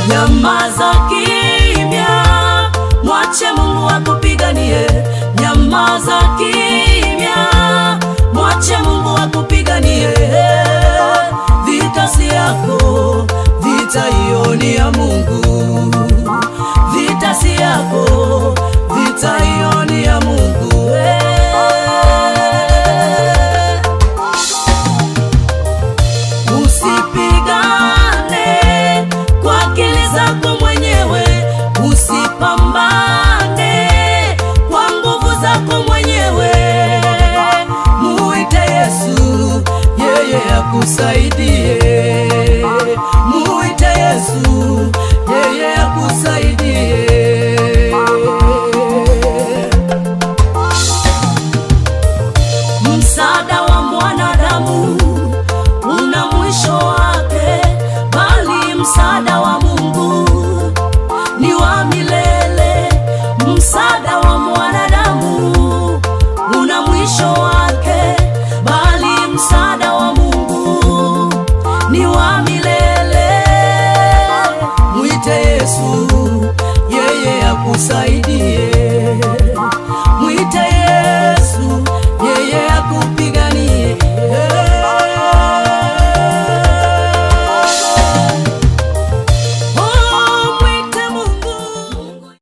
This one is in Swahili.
Nyamaza kimya, mwache Mungu akupiganie. Nyamaza kimya, mwache Mungu akupiganie. Vita si yako, vita hiyo ni ya Mungu. Vita si yako, vita hiyo ni ya Mungu. Usipigane kwa akili zako mwenyewe, usipambane kwa nguvu zako mwenyewe. Muite Yesu, yeye akusaidie. Muite Yesu,